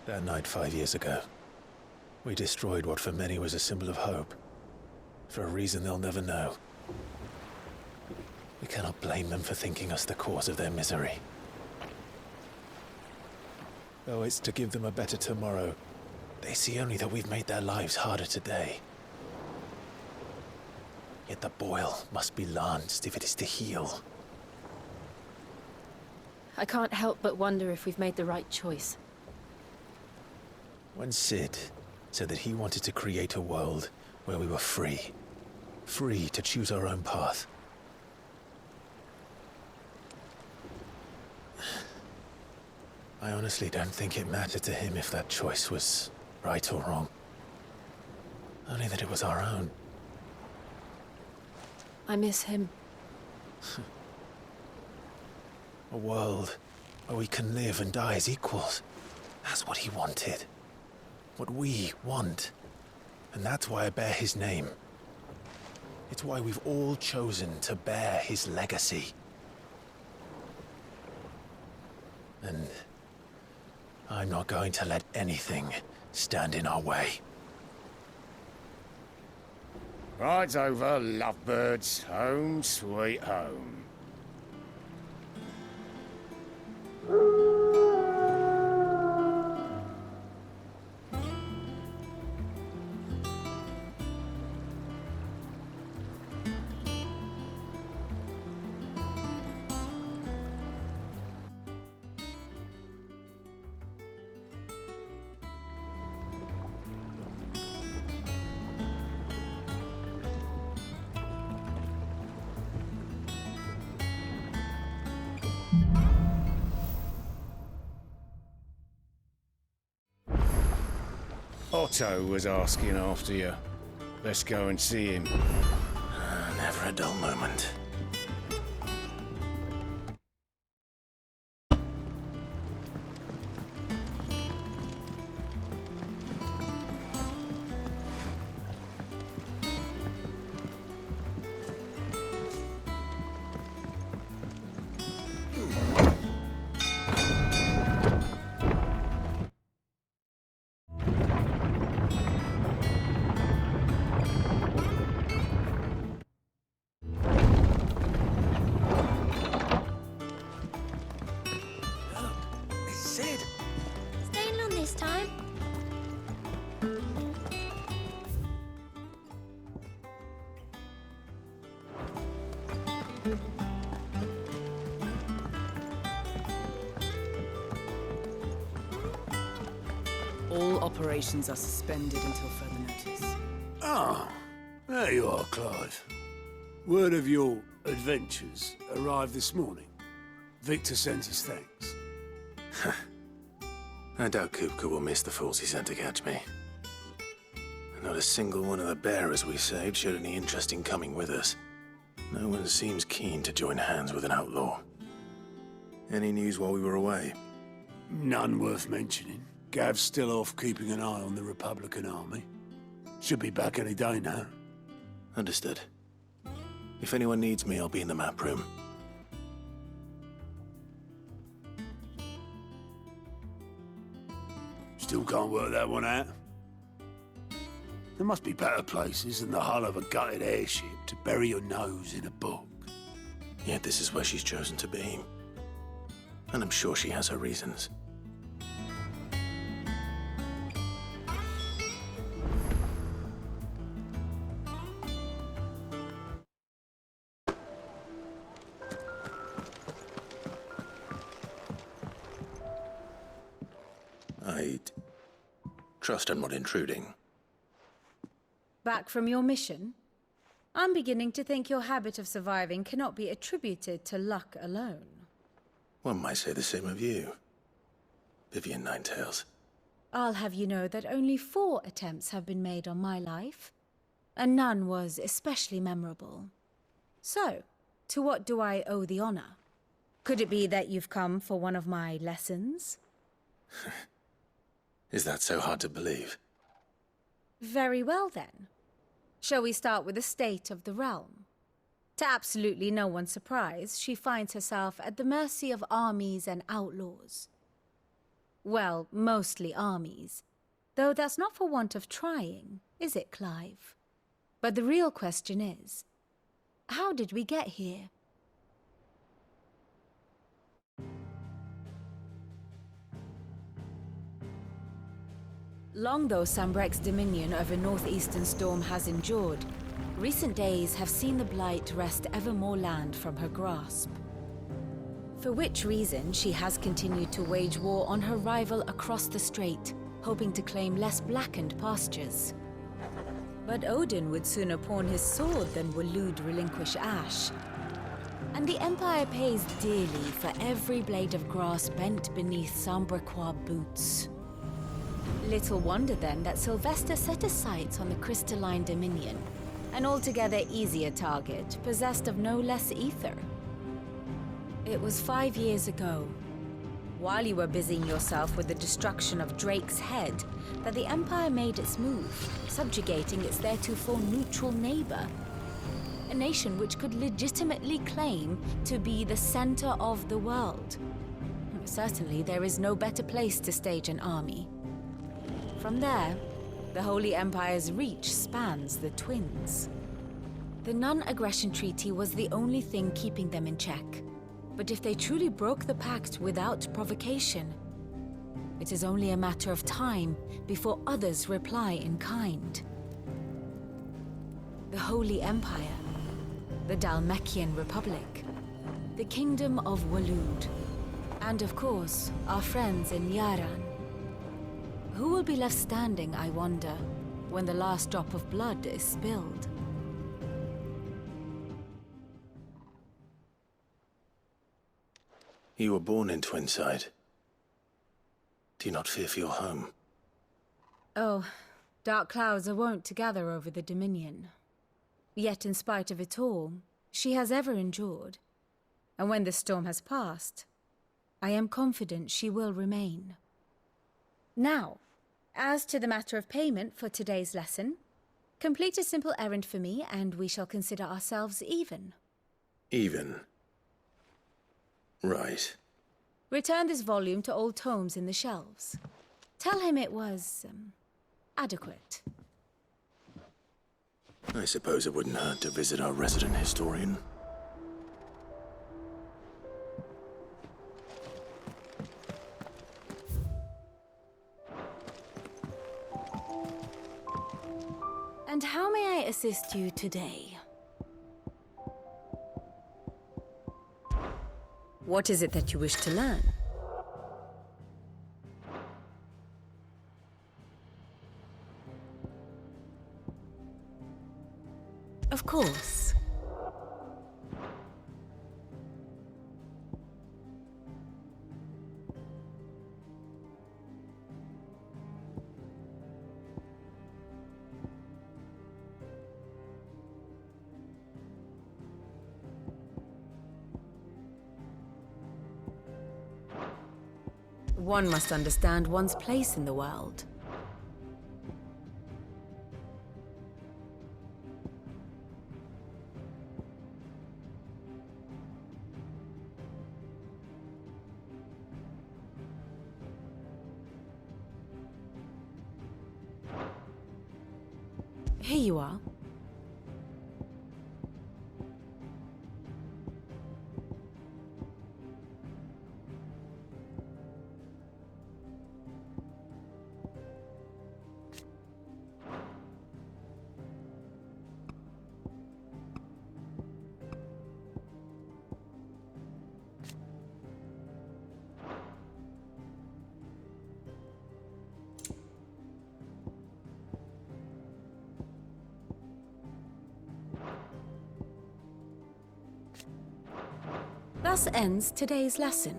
That night 5 years ago, we destroyed what for many was a symbol of hope. For a reason they'll never know. We cannot blame them for thinking us the cause of their misery. Though it's to give them a better tomorrow, they see only that we've made their lives harder today. Yet the boil must be lanced if it is to heal. I can't help but wonder if we've made the right choice. When Sid said that he wanted to create a world where we were free. Free to choose our own path. I honestly don't think it mattered to him if that choice was right or wrong. Only that it was our own. I miss him. A world where we can live and die as equals. That's what he wanted. What we want. And that's why I bear his name. It's why we've all chosen to bear his legacy. And I'm not going to let anything stand in our way. Ride's over, lovebirds. Home sweet home. Otto was asking after you. Let's go and see him. Never a dull moment. All operations are suspended until further notice. Ah, there you are, Clive. Word of your adventures arrived this morning. Victor sent his thanks. I doubt Kupka will miss the fools he sent to catch me. Not a single one of the bearers we saved showed any interest in coming with us. No one seems keen to join hands with an outlaw. Any news while we were away? None worth mentioning. Gav's still off keeping an eye on the Republican army. Should be back any day now. Understood. If anyone needs me, I'll be in the map room. Still can't work that one out. There must be better places than the hull of a gutted airship to bury your nose in a book. Yet this is where she's chosen to be. And I'm sure she has her reasons. I trust I'm not intruding. Back from your mission? I'm beginning to think your habit of surviving cannot be attributed to luck alone. One might say the same of you, Vivian Ninetails. I'll have you know that only 4 attempts have been made on my life, and none was especially memorable. So, to what do I owe the honor? Could it be that you've come for one of my lessons? Is that so hard to believe? Very well, then. Shall we start with the state of the realm? To absolutely no one's surprise, she finds herself at the mercy of armies and outlaws. Well, mostly armies. Though that's not for want of trying, is it, Clive? But the real question is, how did we get here? Long though Sambrek's dominion over northeastern Storm has endured, recent days have seen the Blight wrest ever more land from her grasp. For which reason she has continued to wage war on her rival across the strait, hoping to claim less blackened pastures. But Odin would sooner pawn his sword than Waloed relinquish Ash. And the Empire pays dearly for every blade of grass bent beneath Sambrequois boots. Little wonder then that Sylvester set his sights on the crystalline dominion, an altogether easier target, possessed of no less ether. It was 5 years ago, while you were busying yourself with the destruction of Drake's head, that the Empire made its move, subjugating its theretofore neutral neighbor. A nation which could legitimately claim to be the center of the world. Certainly, there is no better place to stage an army. From there, the Holy Empire's reach spans the Twins. The non-aggression treaty was the only thing keeping them in check. But if they truly broke the pact without provocation, it is only a matter of time before others reply in kind. The Holy Empire, the Dhalmekian Republic, the Kingdom of Waloed, and of course, our friends in Yaran. Who will be left standing, I wonder, when the last drop of blood is spilled? You were born in Twinside. Do you not fear for your home? Oh, dark clouds are wont to gather over the Dominion. Yet in spite of it all, she has ever endured. And when the storm has passed, I am confident she will remain. Now, as to the matter of payment for today's lesson, complete a simple errand for me and we shall consider ourselves even. Even? Right. Return this volume to old tomes in the shelves. Tell him it was, adequate. I suppose it wouldn't hurt to visit our resident historian. And how may I assist you today? What is it that you wish to learn? Of course. One must understand one's place in the world. Here you are. Thus ends today's lesson.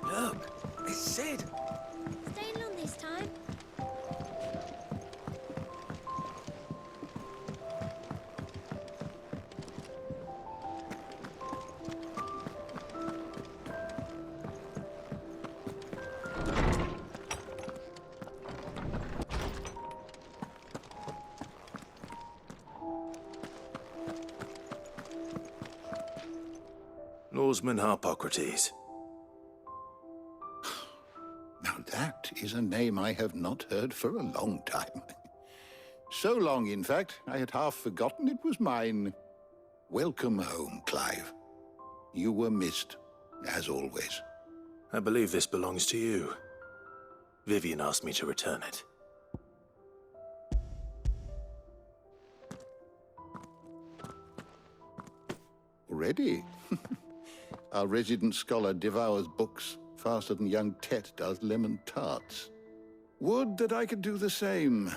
Look, it's Sid. Staying long this time? Norseman Harpocrates. Now that is a name I have not heard for a long time. So long, in fact, I had half forgotten it was mine. Welcome home, Clive. You were missed, as always. I believe this belongs to you. Vivian asked me to return it. Already? Our resident scholar devours books faster than young Tet does lemon tarts. Would that I could do the same.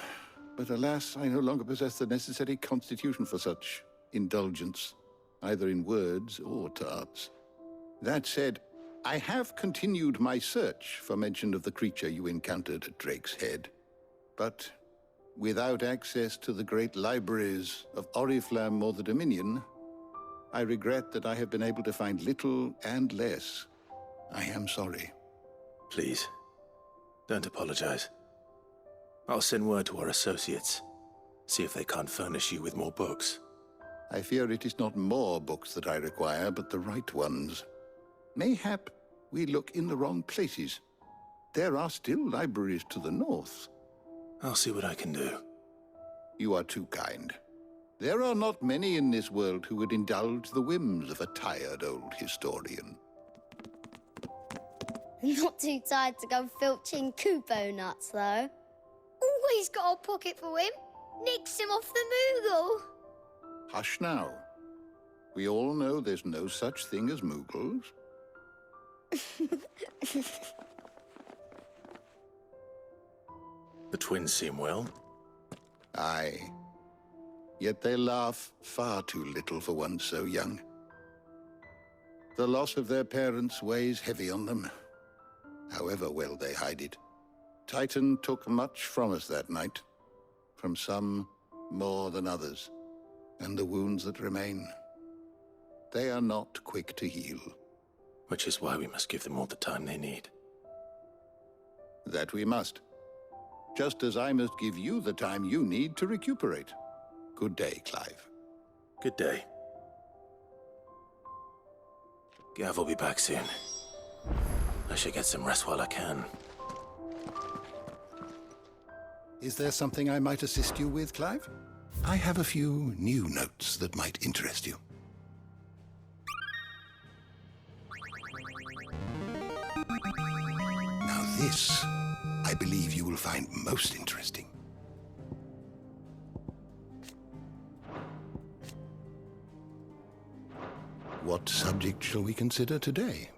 But alas, I no longer possess the necessary constitution for such indulgence, either in words or tarts. That said, I have continued my search for mention of the creature you encountered at Drake's Head. But without access to the great libraries of Oriflamme or the Dominion, I regret that I have been able to find little and less. I am sorry. Please, don't apologize. I'll send word to our associates. See if they can't furnish you with more books. I fear it is not more books that I require, but the right ones. Mayhap we look in the wrong places. There are still libraries to the north. I'll see what I can do. You are too kind. There are not many in this world who would indulge the whims of a tired old historian. Not too tired to go filching Kupo nuts, though. Always got a pocket for him. Nicks him off the Moogle. Hush now. We all know there's no such thing as Moogles. The twins seem well. Aye. Yet they laugh far too little for one so young. The loss of their parents weighs heavy on them, however well they hide it. Titan took much from us that night, from some more than others, and the wounds that remain, they are not quick to heal. Which is why we must give them all the time they need. That we must. Just as I must give you the time you need to recuperate. Good day, Clive. Good day. Gav will be back soon. I should get some rest while I can. Is there something I might assist you with, Clive? I have a few new notes that might interest you. Now this, I believe you will find most interesting. What subject shall we consider today?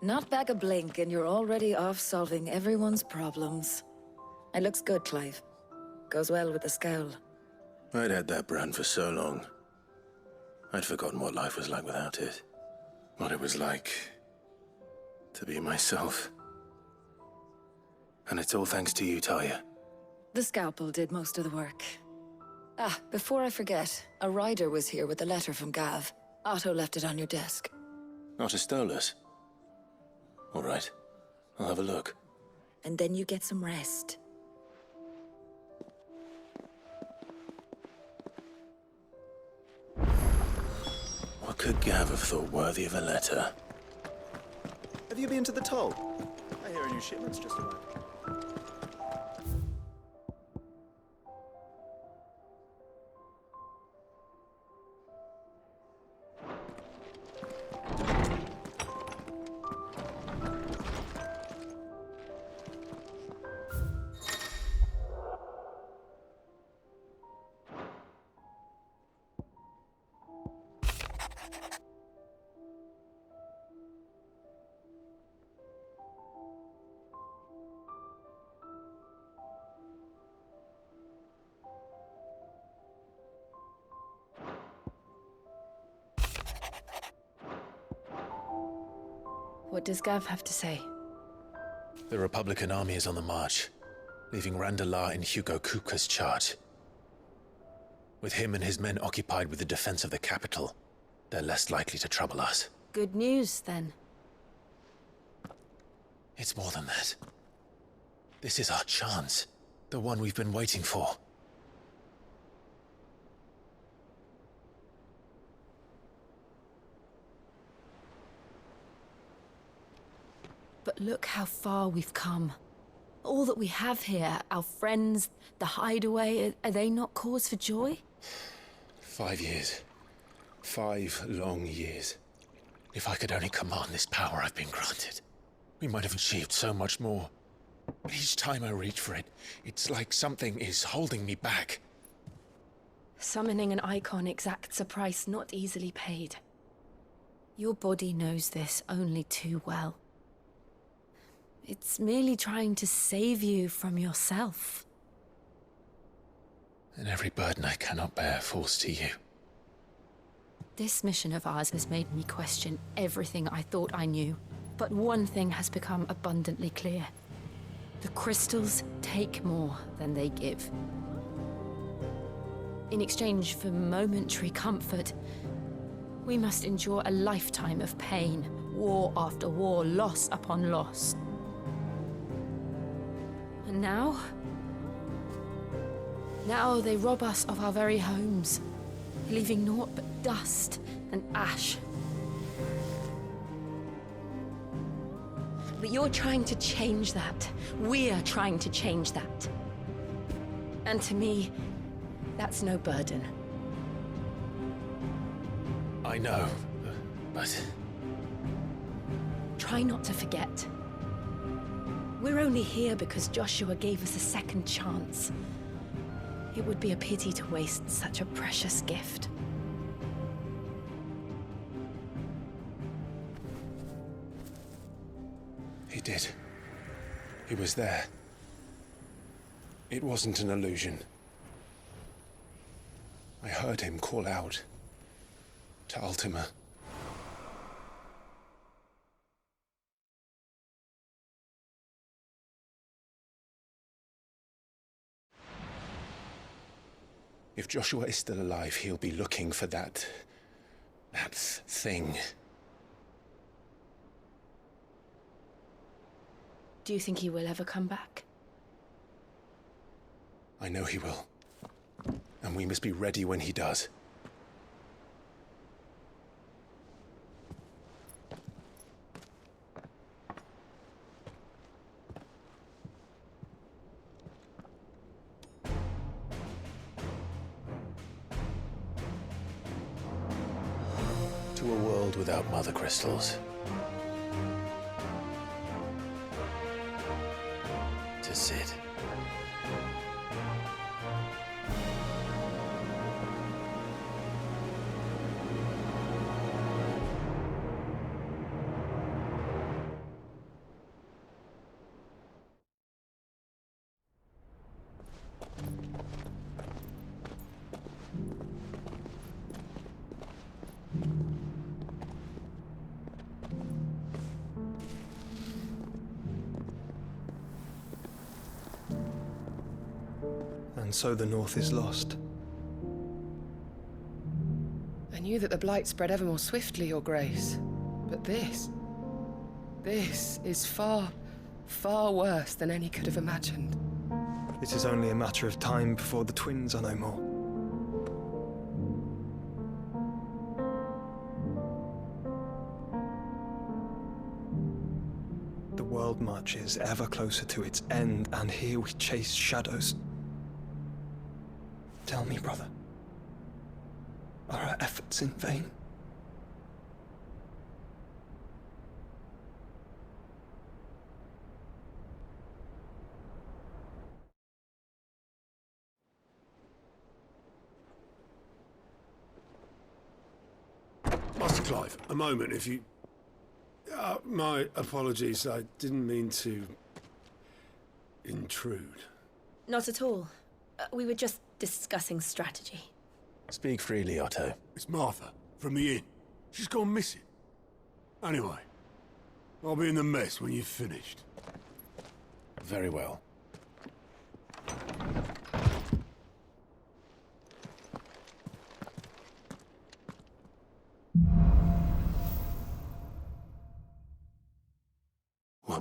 Not back a blink and you're already off solving everyone's problems. It looks good, Clive. Goes well with the scowl. I'd had that brand for so long. I'd forgotten what life was like without it. What it was like to be myself. And it's all thanks to you, Talia. The scalpel did most of the work. Ah, before I forget, a rider was here with a letter from Gav. Otto left it on your desk. Not a Stolas. All right, I'll have a look. And then you get some rest. What could Gav have thought worthy of a letter? Have you been to the toll? I hear a new shipment's just arrived. What does Gav have to say? The Republican army is on the march, leaving Randalar in Hugo Kuka's charge. With him and his men occupied with the defense of the capital, they're less likely to trouble us. Good news, then. It's more than that. This is our chance. The one we've been waiting for. But look how far we've come. All that we have here, our friends, the hideaway, are they not cause for joy? 5 years. 5 long years. If I could only command this power I've been granted, we might have achieved so much more. But each time I reach for it, it's like something is holding me back. Summoning an icon exacts a price not easily paid. Your body knows this only too well. It's merely trying to save you from yourself. And every burden I cannot bear falls to you. This mission of ours has made me question everything I thought I knew. But one thing has become abundantly clear. The crystals take more than they give. In exchange for momentary comfort, we must endure a lifetime of pain, war after war, loss upon loss. And now they rob us of our very homes, leaving naught but dust and ash. But you're trying to change that. We're trying to change that. And to me, that's no burden. I know, but... Try not to forget. We're only here because Joshua gave us a second chance. It would be a pity to waste such a precious gift. He did. He was there. It wasn't an illusion. I heard him call out to Ultima. If Joshua is still alive, he'll be looking for that thing. Do you think he will ever come back? I know he will. And we must be ready when he does. To a world without mother crystals. To Sid. And so the North is lost. I knew that the Blight spread ever more swiftly, Your Grace. But this is far, far worse than any could have imagined. It is only a matter of time before the twins are no more. The world marches ever closer to its end, and here we chase shadows. Tell me, brother, are our efforts in vain? Master Clive, a moment, if you... my apologies, I didn't mean to... intrude. Not at all. We were just discussing strategy. Speak freely, Otto. It's Martha, from the inn. She's gone missing. Anyway, I'll be in the mess when you've finished. Very well.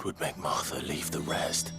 would make Martha leave the rest.